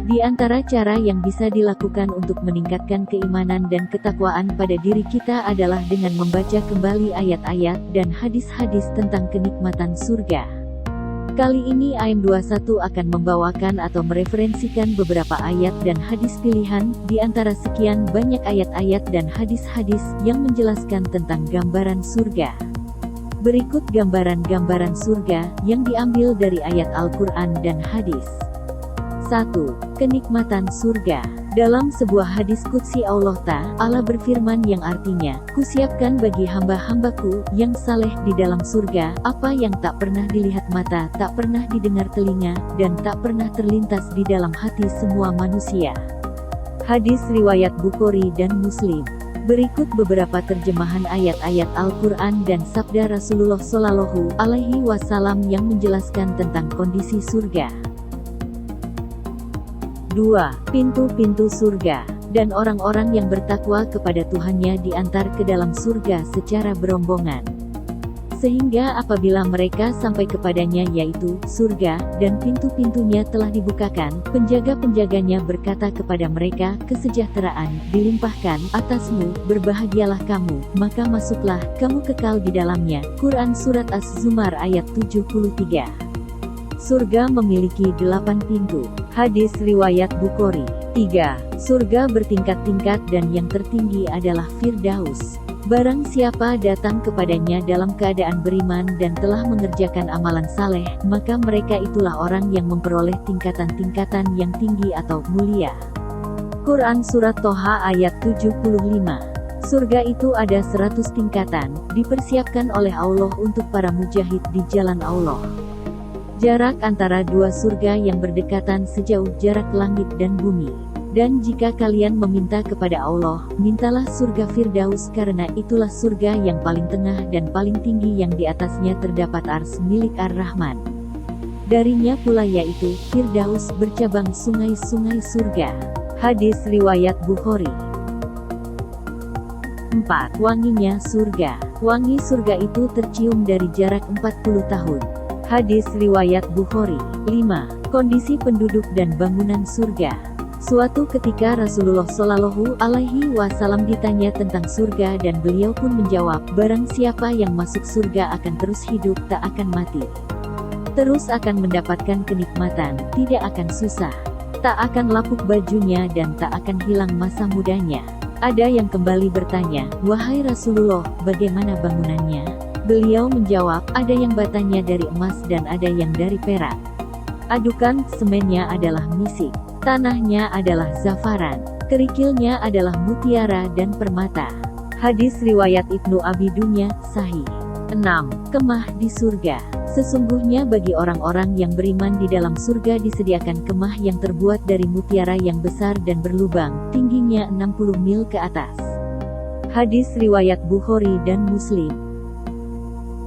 Di antara cara yang bisa dilakukan untuk meningkatkan keimanan dan ketakwaan pada diri kita adalah dengan membaca kembali ayat-ayat dan hadis-hadis tentang kenikmatan surga. Kali ini AM21 akan membawakan atau mereferensikan beberapa ayat dan hadis pilihan, di antara sekian banyak ayat-ayat dan hadis-hadis yang menjelaskan tentang gambaran surga. Berikut gambaran-gambaran surga yang diambil dari ayat Al-Quran dan hadis. 1. Kenikmatan surga. Dalam sebuah hadis qudsi Allah Ta'ala berfirman yang artinya, "Kusiapkan bagi hamba-hambaku yang saleh di dalam surga, apa yang tak pernah dilihat mata, tak pernah didengar telinga, dan tak pernah terlintas di dalam hati semua manusia." Hadis riwayat Bukhari dan Muslim. Berikut beberapa terjemahan ayat-ayat Al-Quran dan sabda Rasulullah Shallallahu Alaihi Wasallam yang menjelaskan tentang kondisi surga. 2. Pintu-pintu surga. Dan orang-orang yang bertakwa kepada Tuhannya diantar ke dalam surga secara berombongan. Sehingga apabila mereka sampai kepadanya yaitu surga, dan pintu-pintunya telah dibukakan, penjaga-penjaganya berkata kepada mereka, "Kesejahteraan dilimpahkan atasmu, berbahagialah kamu, maka masuklah, kamu kekal di dalamnya." Quran Surat Az-Zumar ayat 73. Surga memiliki 8 pintu. Hadis riwayat Bukhari. 3. Surga bertingkat-tingkat dan yang tertinggi adalah Firdaus. Barang siapa datang kepadanya dalam keadaan beriman dan telah mengerjakan amalan saleh, maka mereka itulah orang yang memperoleh tingkatan-tingkatan yang tinggi atau mulia. Quran Surat Toha ayat 75. Surga itu ada 100 tingkatan, dipersiapkan oleh Allah untuk para mujahid di jalan Allah. Jarak antara dua surga yang berdekatan sejauh jarak langit dan bumi. Dan jika kalian meminta kepada Allah, mintalah surga Firdaus karena itulah surga yang paling tengah dan paling tinggi yang di atasnya terdapat ars milik Ar-Rahman. Darinya pula yaitu, Firdaus bercabang sungai-sungai surga. Hadis riwayat Bukhari. 4. Wanginya surga. Wangi surga itu tercium dari jarak 40 tahun. Hadis riwayat Bukhari. 5. Kondisi penduduk dan bangunan surga. Suatu ketika Rasulullah Shallallahu Alaihi Wasallam ditanya tentang surga dan beliau pun menjawab, "Barang siapa yang masuk surga akan terus hidup, tak akan mati. Terus akan mendapatkan kenikmatan, tidak akan susah. Tak akan lapuk bajunya dan tak akan hilang masa mudanya." Ada yang kembali bertanya, "Wahai Rasulullah, bagaimana bangunannya?" Beliau menjawab, "Ada yang batanya dari emas dan ada yang dari perak. Adukan semennya adalah misik. Tanahnya adalah zafaran. Kerikilnya adalah mutiara dan permata." Hadis riwayat Ibnu Abi Dunya, Sahih. 6. Kemah di surga. Sesungguhnya bagi orang-orang yang beriman di dalam surga disediakan kemah yang terbuat dari mutiara yang besar dan berlubang, tingginya 60 mil ke atas. Hadis riwayat Bukhari dan Muslim.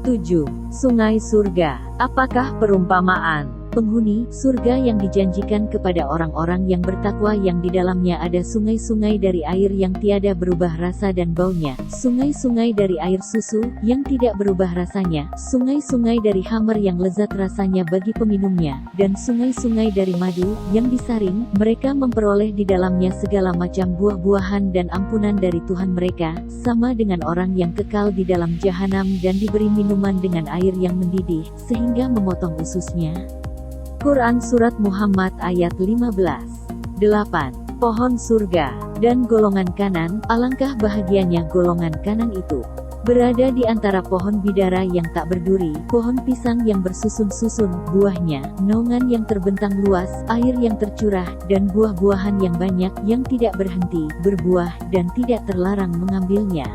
7. Sungai surga. Apakah perumpamaan penghuni surga yang dijanjikan kepada orang-orang yang bertakwa yang di dalamnya ada sungai-sungai dari air yang tiada berubah rasa dan baunya, sungai-sungai dari air susu yang tidak berubah rasanya, sungai-sungai dari khamar yang lezat rasanya bagi peminumnya, dan sungai-sungai dari madu yang disaring. Mereka memperoleh di dalamnya segala macam buah-buahan dan ampunan dari Tuhan mereka, sama dengan orang yang kekal di dalam jahanam dan diberi minuman dengan air yang mendidih sehingga memotong ususnya. Quran Surat Muhammad ayat 15. 8. Pohon surga. Dan golongan kanan, alangkah bahagianya golongan kanan itu. Berada di antara pohon bidara yang tak berduri, pohon pisang yang bersusun-susun, buahnya, naungan yang terbentang luas, air yang tercurah, dan buah-buahan yang banyak yang tidak berhenti berbuah dan tidak terlarang mengambilnya.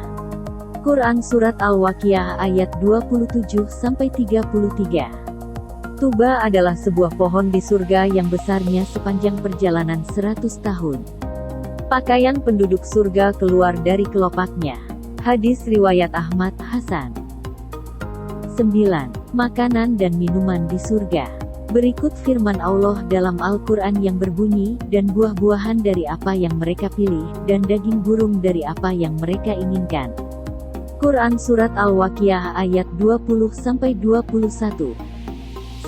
Quran Surat Al-Waqiah ayat 27-33. Tuba adalah sebuah pohon di surga yang besarnya sepanjang perjalanan 100 tahun. Pakaian penduduk surga keluar dari kelopaknya. Hadis riwayat Ahmad Hasan. 9. Makanan dan minuman di surga. Berikut firman Allah dalam Al-Quran yang berbunyi, "Dan buah-buahan dari apa yang mereka pilih, dan daging burung dari apa yang mereka inginkan." Quran Surat Al-Waqiah ayat 20-21.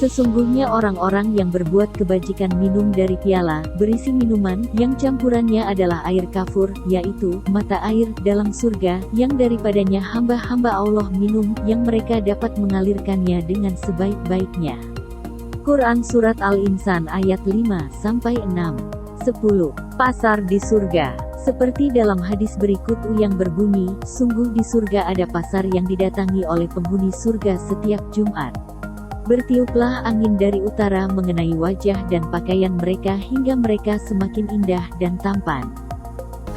Sesungguhnya orang-orang yang berbuat kebajikan minum dari piala berisi minuman yang campurannya adalah air kafur, yaitu mata air dalam surga, yang daripadanya hamba-hamba Allah minum, yang mereka dapat mengalirkannya dengan sebaik-baiknya. Quran Surat Al-Insan ayat 5-6. 10. Pasar di surga. Seperti dalam hadis berikut yang berbunyi, sungguh di surga ada pasar yang didatangi oleh penghuni surga setiap Jumat. Bertiuplah angin dari utara mengenai wajah dan pakaian mereka hingga mereka semakin indah dan tampan.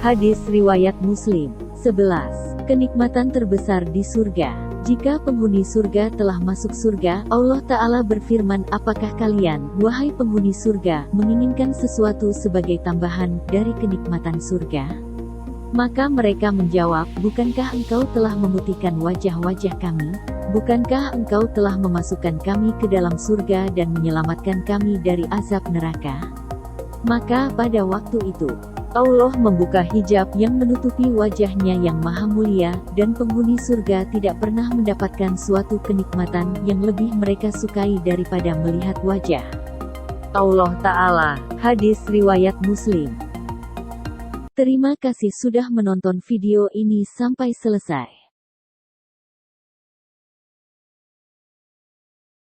Hadis riwayat Muslim. 11. Kenikmatan terbesar di surga. Jika penghuni surga telah masuk surga, Allah Ta'ala berfirman, apakah kalian, wahai penghuni surga, menginginkan sesuatu sebagai tambahan dari kenikmatan surga? Maka mereka menjawab, bukankah engkau telah memutihkan wajah-wajah kami? Bukankah engkau telah memasukkan kami ke dalam surga dan menyelamatkan kami dari azab neraka? Maka pada waktu itu, Allah membuka hijab yang menutupi wajahnya yang maha mulia, dan penghuni surga tidak pernah mendapatkan suatu kenikmatan yang lebih mereka sukai daripada melihat wajah Allah Ta'ala. Hadis riwayat Muslim. Terima kasih sudah menonton video ini sampai selesai.